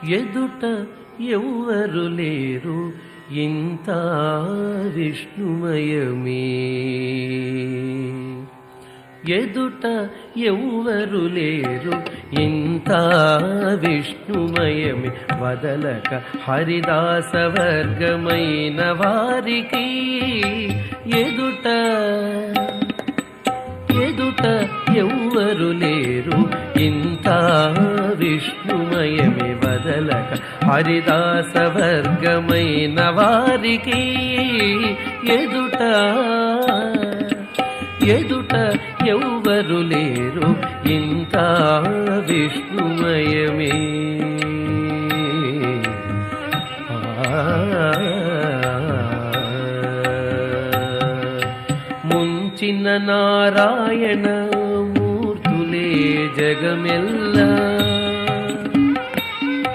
ఎదుట ఎవ్వరు లేరు ఇంత విష్ణుమయమే. ఎదుట ఎవ్వరు లేరు ఇంత విష్ణుమయమే. వదలక హరిదాస వర్గమైన వారికి ఎదుట ఎవ్వరు లేరు ఇంత విష్ణుమయమే. వదలక హరిదాస వర్గమైన వారికి ఎదుట ఎవ్వరు లేరు ఇంత విష్ణుమయమే. ముంచిన నారాయణ మూర్తులే జగమెల్లా